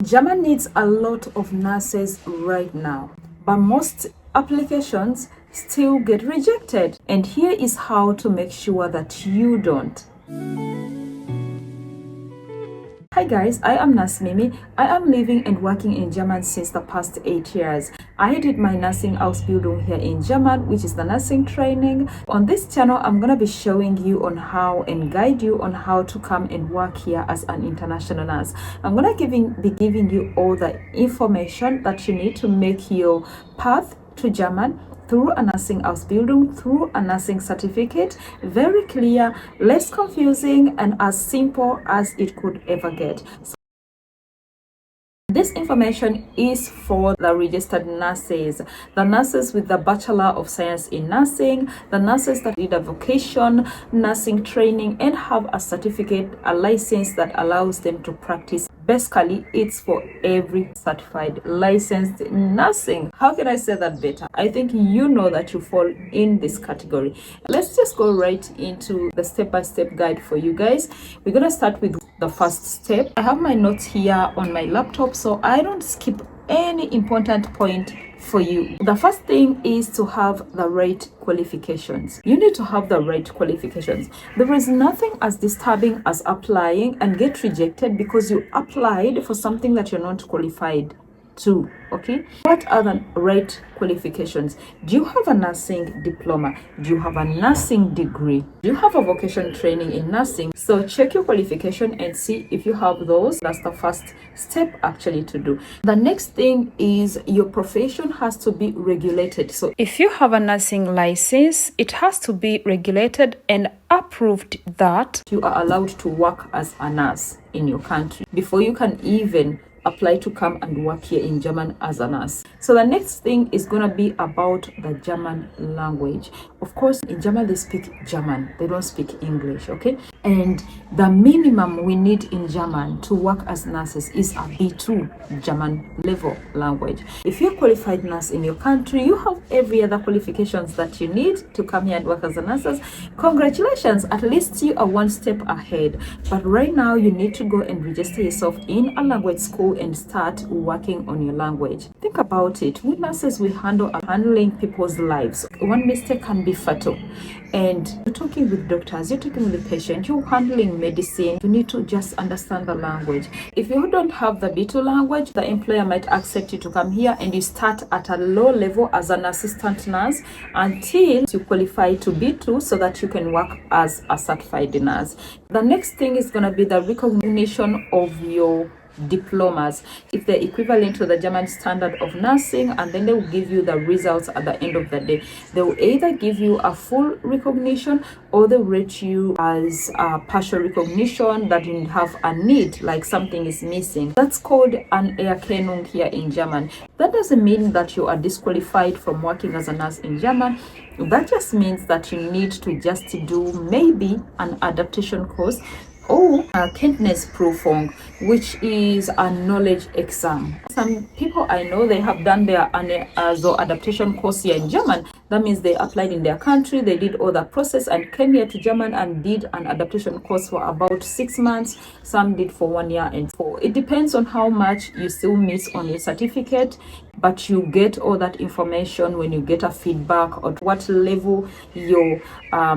German needs a lot of nurses right now, but most applications still get rejected. And here is how to make sure that you don't. Hi guys, I am Nurse Mimi. I am living and working in Germany since the past 8 years. I did my nursing Ausbildung here in Germany, which is the nursing training. On this channel, I'm going to be showing you on how and guide you on how to come and work here as an international nurse. I'm going to be giving you all the information that you need to make your path to German through a nursing Ausbildung, through a nursing certificate, very clear, less confusing, and as simple as it could ever get. This information is for the registered nurses, the nurses with the Bachelor of Science in Nursing, the nurses that did a vocation nursing training and have a certificate, a license that allows them to practice. Basically, it's for every certified licensed nursing. How can I say that better? I think you know that you fall in this category. Let's just go right into the step-by-step guide for you guys. We're going to start with the first step. I have my notes here on my laptop so I don't skip any important point for you. The first thing is to have the right qualifications. You need to have the right qualifications. There is nothing as disturbing as applying and get rejected because you applied for something that you're not qualified to. Okay, what are the right qualifications? Do you have a nursing diploma? Do you have a nursing degree? Do you have a vocation training in nursing? So check your qualification and see if you have those. That's the first step actually to do. The next thing is your profession has to be regulated. So if you have a nursing license, it has to be regulated and approved that you are allowed to work as a nurse in your country before you can even apply to come and work here in German as a nurse. So the next thing is going to be about the German language. Of course, in German they speak German, they don't speak English, okay? And the minimum we need in German to work as nurses is a B2 German level language. If you're a qualified nurse in your country, you have every other qualifications that you need to come here and work as a nurse. Congratulations, at least you are one step ahead. But right now you need to go and register yourself in a language school and start working on your language. Think about it. We nurses, we handling people's lives. One mistake can be fatal. And you're talking with doctors, you're talking with the patient, you're handling medicine. You need to just understand the language. If you don't have the B2 language, the employer might accept you to come here and you start at a low level as an assistant nurse until you qualify to B2 so that you can work as a certified nurse. The next thing is going to be the recognition of your diplomas, if they're equivalent to the German standard of nursing, and then they will give you the results at the end of the day. They will either give you a full recognition or they rate you as a partial recognition that you have a need, like something is missing. That's called an Erkennung here in German. That doesn't mean that you are disqualified from working as a nurse in German. That just means that you need to just do maybe an adaptation course or a Kenntnisprüfung, which is a knowledge exam. Some people I know, they have done their adaptation course here in German. That means they applied in their country, they did all the process and came here to German and did an adaptation course for about 6 months. Some did for 1 year and 4. It depends on how much you still miss on your certificate, but you get all that information when you get a feedback at what level your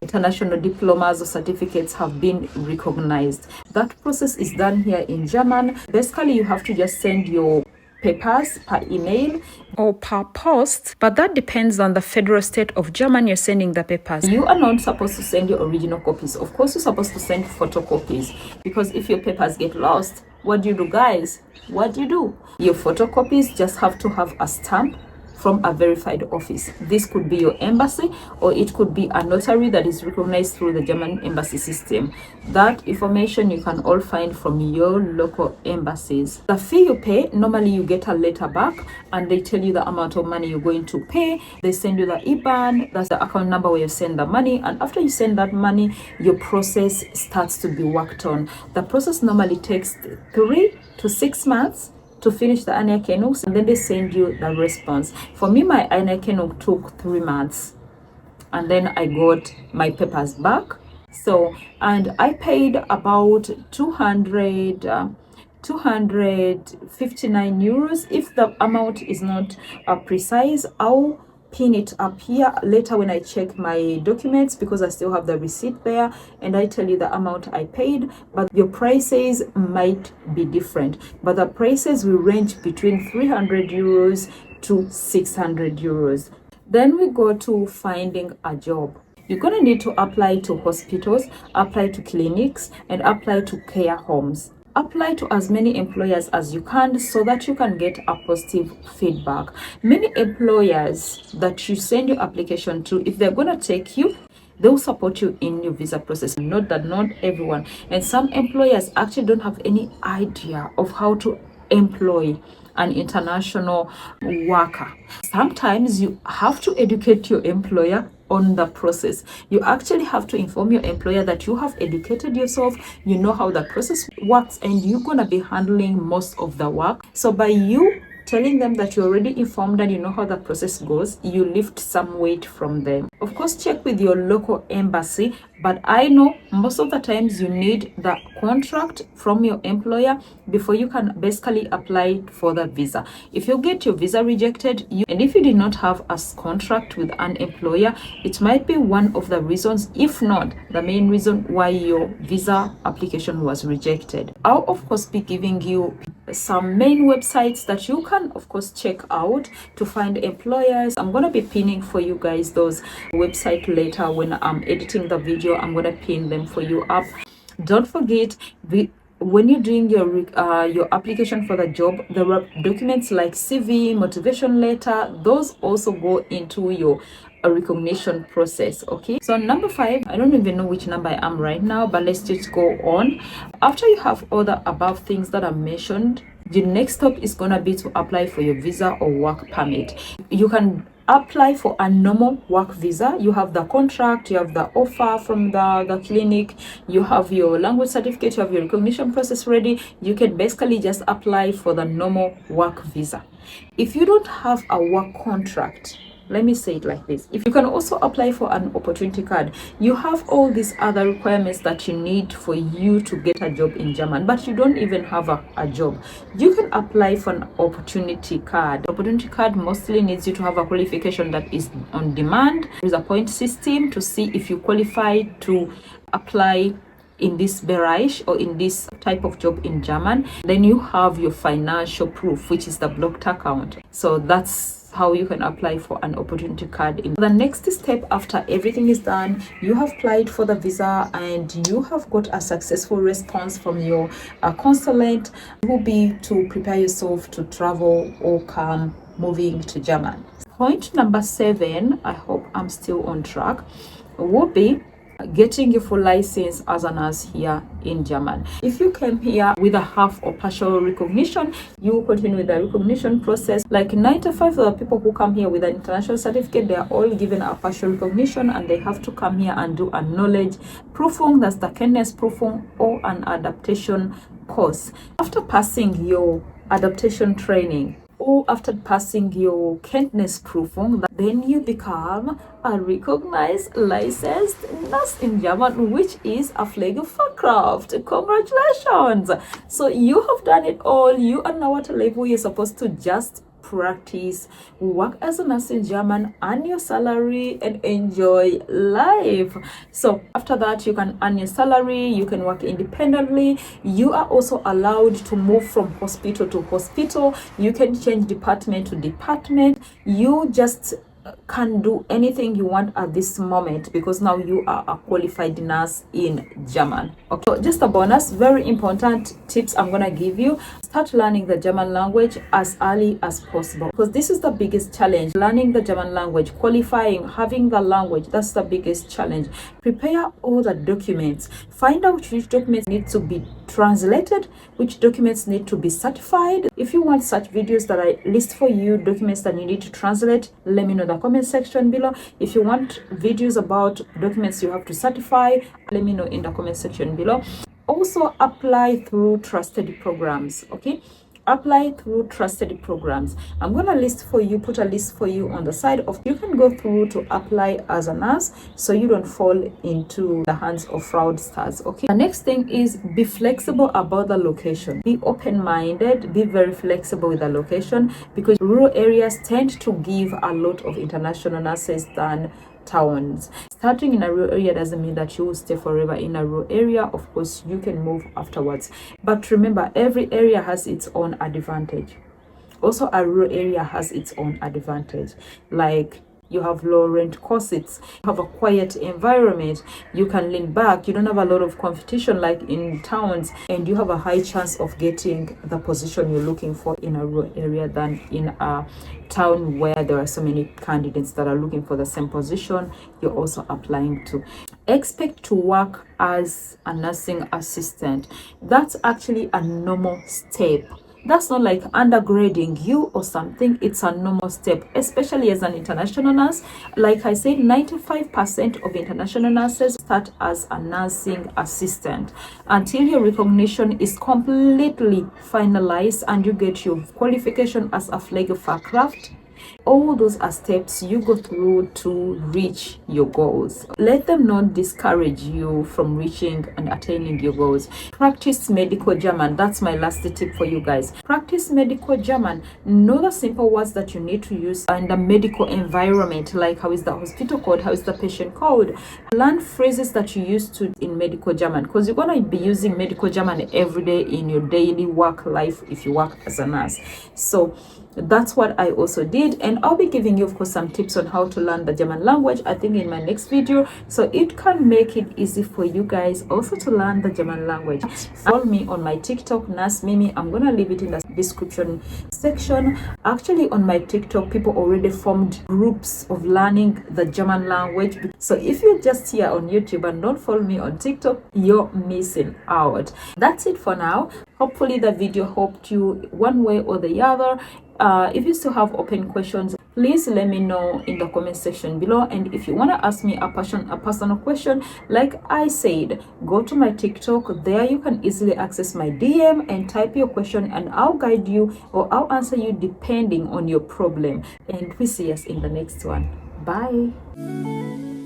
international diplomas or certificates have been recognized. That process is done here in German. Basically, you have to just send your papers per email or per post, but that depends on the federal state of Germany you're sending the papers. You are not supposed to send your original copies. Of course, you're supposed to send photocopies, because if your papers get lost, what do you do, guys? What do you do? Your photocopies just have to have a stamp from a verified office. This could be your embassy, or it could be a notary that is recognized through the German embassy system. That information you can all find from your local embassies. The fee you pay, normally you get a letter back and they tell you the amount of money you're going to pay. They send you the IBAN, that's the account number where you send the money, and after you send that money, your process starts to be worked on. The process normally takes 3 to 6 months to finish the Anerkennung, and then they send you the response. For me, my Anerkennung took 3 months, and then I got my papers back. So, and I paid about 200 259 euros. If the amount is not precise, I'll pin it up here later when I check my documents, because I still have the receipt there and I tell you the amount I paid. But your prices might be different, but the prices will range between 300 euros to 600 euros. Then we go to finding a job. You're going to need to apply to hospitals, apply to clinics, and apply to care homes. Apply to as many employers as you can so that you can get a positive feedback. Many employers that you send your application to, if they're going to take you, they'll support you in your visa process. Note that not everyone, and some employers actually don't have any idea of how to employ an international worker. Sometimes you have to educate your employer on the process. You actually have to inform your employer that you have educated yourself, you know how the process works, and you're going to be handling most of the work. So by you telling them that you're already informed and you know how the process goes, you lift some weight from them. Of course, check with your local embassy, but I know most of the times you need the contract from your employer before you can basically apply for the visa. If you get your visa rejected, and if you did not have a contract with an employer, it might be one of the reasons, if not the main reason, why your visa application was rejected. I'll of course be giving you some main websites that you can of course check out to find employers. I'm going to be pinning for you guys those websites later when I'm editing the video. I'm going to pin them for you up. Don't forget, when you're doing your application for the job, there are documents like CV, motivation letter. Those also go into your recognition process. Okay, so number 5, I don't even know which number I am right now, but let's just go on. After you have all the above things that are mentioned, the next step is gonna be to apply for your visa or work permit. You can apply for a normal work visa. You have the contract, you have the offer from the clinic, you have your language certificate, you have your recognition process ready. You can basically just apply for the normal work visa. If you don't have a work contract, let me say it like this: if you can also apply for an opportunity card, you have all these other requirements that you need for you to get a job in Germany, but you don't even have a job, you can apply for an opportunity card. Opportunity card mostly needs you to have a qualification that is on demand. There's a point system to see if you qualify to apply in this Bereich or in this type of job in German. Then you have your financial proof, which is the blocked account. So that's how you can apply for an opportunity card. In the next step, after everything is done, you have applied for the visa and you have got a successful response from your consulate, will be to prepare yourself to travel or come moving to Germany. Point number 7, I hope I'm still on track, will be getting your full license as a nurse here in Germany. If you came here with a half or partial recognition, you will continue with the recognition process. Like 95% of the people who come here with an international certificate, they are all given a partial recognition and they have to come here and do a knowledge proofing, that's the kindness proofing, or an adaptation course. After passing your adaptation training, or after passing your kindness proofing, then you become a recognized licensed nurse in German, which is a Pflegefachkraft. Congratulations! So you have done it all. You are now at a level you're supposed to just practice, work as a nurse in German, earn your salary, and enjoy life. So after that, you can earn your salary, you can work independently. You are also allowed to move from hospital to hospital. You can change department to department. You just can do anything you want at this moment, because now you are a qualified nurse in German. Okay, so just a bonus, very important tips I'm gonna give you: start learning the German language as early as possible, because this is the biggest challenge. Learning the German language, qualifying, having the language, that's the biggest challenge. Prepare all the documents, find out which documents need to be translated, which documents need to be certified. If you want such videos that I list for you, documents that you need to translate, let me know in the comment section below. If you want videos about documents you have to certify, let me know in the comment section below. Also apply through trusted programs. Okay, apply through trusted programs. I'm gonna put a list for you on the side of you can go through to apply as a nurse, so you don't fall into the hands of fraudsters. Okay, the next thing is be flexible about the location. Be open-minded, be very flexible with the location, because rural areas tend to give a lot of international nurses than towns. Starting in a rural area doesn't mean that you will stay forever in a rural area. Of course, you can move afterwards, but remember, every area has its own advantage. Also, a rural area has its own advantage, like you have low rent costs, you have a quiet environment, you can lean back, you don't have a lot of competition like in towns, and you have a high chance of getting the position you're looking for in a rural area than in a town where there are so many candidates that are looking for the same position you're also applying to. Expect to work as a nursing assistant. That's actually a normal step. That's not like undergrading you or something. It's a normal step, especially as an international nurse. Like I said, 95% of international nurses start as a nursing assistant until your recognition is completely finalized and you get your qualification as a flag of aircraft. All those are steps you go through to reach your goals. Let them not discourage you from reaching and attaining your goals. Practice medical German. That's my last tip for you guys. Practice medical German. Know the simple words that you need to use in the medical environment, like how is the hospital code, how is the patient code. Learn phrases that you use to in medical German, because you're going to be using medical German every day in your daily work life if you work as a nurse. So that's what I also did, and I'll be giving you, of course, some tips on how to learn the German language, I think, in my next video, so it can make it easy for you guys also to learn the German language. Follow me on my TikTok, Nurse Mimi. I'm gonna leave it in the description section. Actually, on my TikTok, people already formed groups of learning the German language, so if you're just here on YouTube and don't follow me on TikTok, you're missing out. That's it for now. Hopefully the video helped you one way or the other. If you still have open questions, please let me know in the comment section below. And if you want to ask me a personal question, like I said, go to my TikTok. There you can easily access my DM and type your question, and I'll guide you or I'll answer you depending on your problem. And we see us in the next one. Bye.